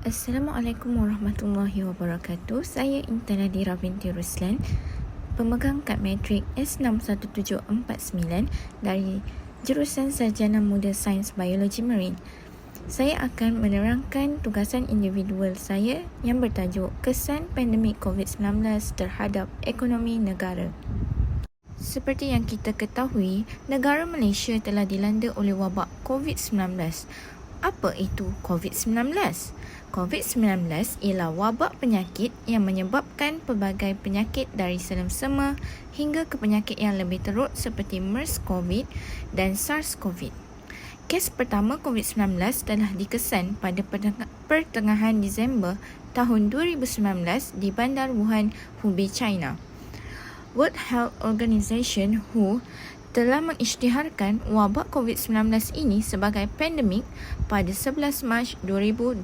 Assalamualaikum warahmatullahi wabarakatuh. Saya Intan Nadira binti Ruslan, pemegang kad matrik S61749 dari jurusan Sarjana Muda Sains Biologi Marine. Saya akan menerangkan tugasan individual saya yang bertajuk Kesan Pandemik COVID-19 terhadap Ekonomi Negara. Seperti yang kita ketahui, negara Malaysia telah dilanda oleh wabak COVID-19. Apa itu COVID-19? COVID-19 ialah wabak penyakit yang menyebabkan pelbagai penyakit dari selem-sema hingga ke penyakit yang lebih teruk seperti MERS-CoV dan SARS-CoV. Kes pertama COVID-19 telah dikesan pada pertengahan Disember tahun 2019 di Bandar Wuhan, Hubei, China. World Health Organization (WHO) telah mengisytiharkan wabak COVID-19 ini sebagai pandemik pada 11 Mac 2020.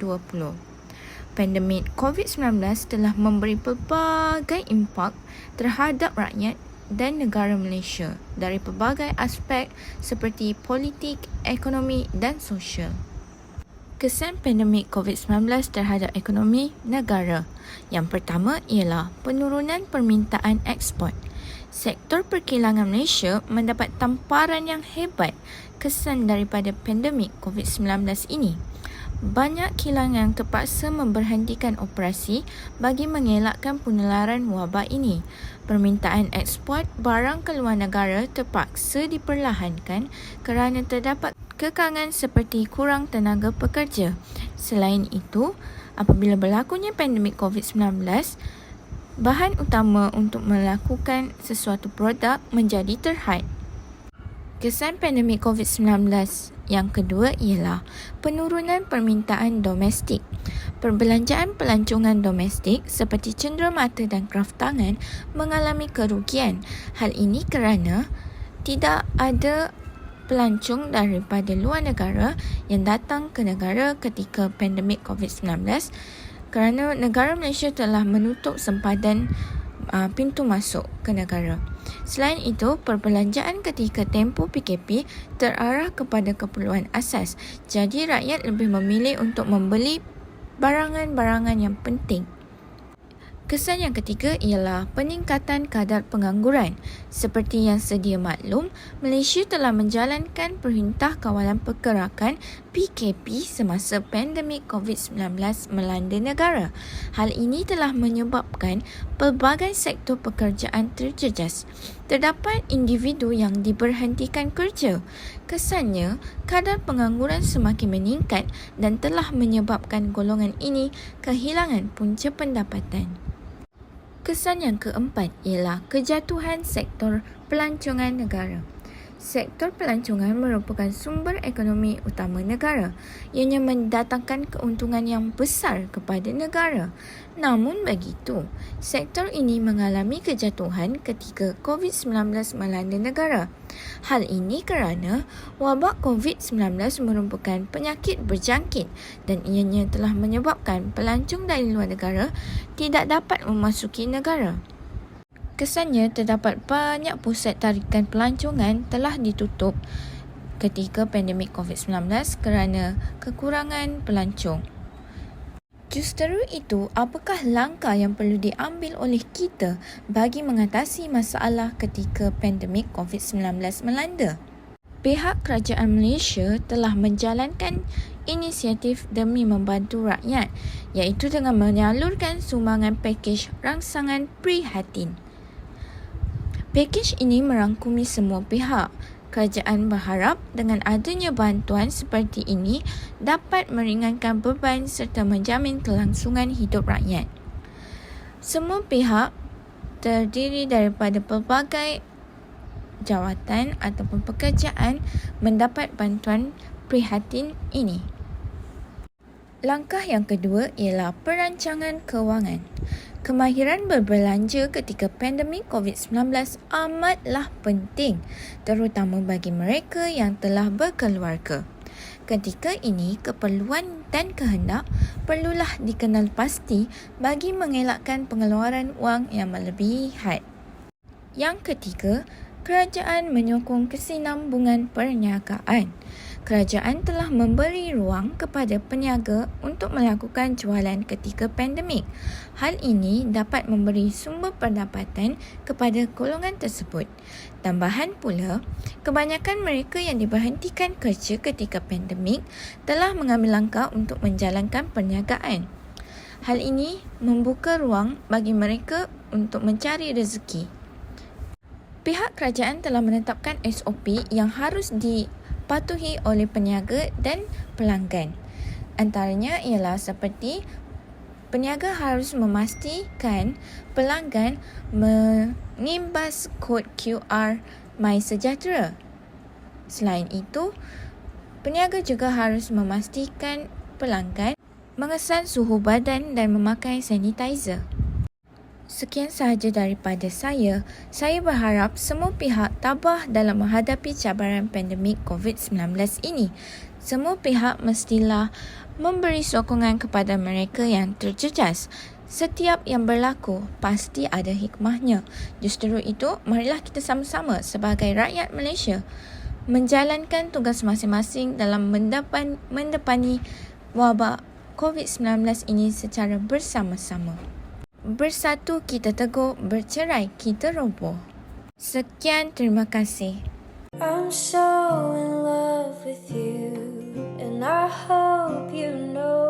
Pandemik COVID-19 telah memberi pelbagai impak terhadap rakyat dan negara Malaysia dari pelbagai aspek seperti politik, ekonomi dan sosial. Kesan pandemik COVID-19 terhadap ekonomi negara. Yang pertama ialah penurunan permintaan ekspor. Sektor perkilangan Malaysia mendapat tamparan yang hebat kesan daripada pandemik COVID-19 ini. Banyak kilang yang terpaksa memberhentikan operasi bagi mengelakkan penularan wabak ini. Permintaan ekspor barang keluar negara terpaksa diperlahankan kerana terdapat kekangan seperti kurang tenaga pekerja. Selain itu, apabila berlakunya pandemik COVID-19, bahan utama untuk melakukan sesuatu produk menjadi terhad. Kesan pandemik COVID-19 yang kedua ialah penurunan permintaan domestik. Perbelanjaan pelancongan domestik seperti cenderamata dan kraftangan mengalami kerugian. Hal ini kerana tidak ada pelancong daripada luar negara yang datang ke negara ketika pandemik COVID-19 kerana negara Malaysia telah menutup sempadan pintu masuk ke negara. Selain itu, perbelanjaan ketika tempoh PKP terarah kepada keperluan asas. Jadi rakyat lebih memilih untuk membeli barangan-barangan yang penting. Kesan yang ketiga ialah peningkatan kadar pengangguran. Seperti yang sedia maklum, Malaysia telah menjalankan Perintah Kawalan Pergerakan PKP semasa pandemik COVID-19 melanda negara. Hal ini telah menyebabkan pelbagai sektor pekerjaan terjejas. Terdapat individu yang diberhentikan kerja. Kesannya, kadar pengangguran semakin meningkat dan telah menyebabkan golongan ini kehilangan punca pendapatan. Kesan yang keempat ialah kejatuhan sektor pelancongan negara. Sektor pelancongan merupakan sumber ekonomi utama negara. Ianya mendatangkan keuntungan yang besar kepada negara. Namun begitu, sektor ini mengalami kejatuhan ketika COVID-19 melanda negara. Hal ini kerana wabak COVID-19 merupakan penyakit berjangkit dan ianya telah menyebabkan pelancong dari luar negara tidak dapat memasuki negara. Kesannya terdapat banyak pusat tarikan pelancongan telah ditutup ketika pandemik COVID-19 kerana kekurangan pelancong. Justeru itu, apakah langkah yang perlu diambil oleh kita bagi mengatasi masalah ketika pandemik COVID-19 melanda? Pihak Kerajaan Malaysia telah menjalankan inisiatif demi membantu rakyat, iaitu dengan menyalurkan sumbangan pakej rangsangan prihatin. Pakej ini merangkumi semua pihak. Kerajaan berharap dengan adanya bantuan seperti ini dapat meringankan beban serta menjamin kelangsungan hidup rakyat. Semua pihak terdiri daripada pelbagai jawatan ataupun pekerjaan mendapat bantuan prihatin ini. Langkah yang kedua ialah perancangan kewangan. Kemahiran berbelanja ketika pandemik COVID-19 amatlah penting, terutama bagi mereka yang telah berkeluarga. Ketika ini, keperluan dan kehendak perlulah dikenal pasti bagi mengelakkan pengeluaran wang yang melebihi had. Yang ketiga, kerajaan menyokong kesinambungan perniagaan. kerajaan telah memberi ruang kepada peniaga untuk melakukan jualan ketika pandemik. Hal ini dapat memberi sumber pendapatan kepada golongan tersebut. Tambahan pula, kebanyakan mereka yang diberhentikan kerja ketika pandemik telah mengambil langkah untuk menjalankan perniagaan. Hal ini membuka ruang bagi mereka untuk mencari rezeki. Pihak kerajaan telah menetapkan SOP yang harus dipatuhi oleh peniaga dan pelanggan. Antaranya ialah seperti peniaga harus memastikan pelanggan mengimbas kod QR MySejahtera. Selain itu, peniaga juga harus memastikan pelanggan mengesan suhu badan dan memakai sanitizer. Sekian sahaja daripada saya. Saya berharap semua pihak tabah dalam menghadapi cabaran pandemik COVID-19 ini. Semua pihak mestilah memberi sokongan kepada mereka yang terjejas. Setiap yang berlaku pasti ada hikmahnya. Justru itu, marilah kita sama-sama sebagai rakyat Malaysia menjalankan tugas masing-masing dalam mendepani wabak COVID-19 ini secara bersama-sama. Bersatu kita teguh, bercerai kita roboh. Sekian, terima kasih. I'm so in love with you, and I hope you know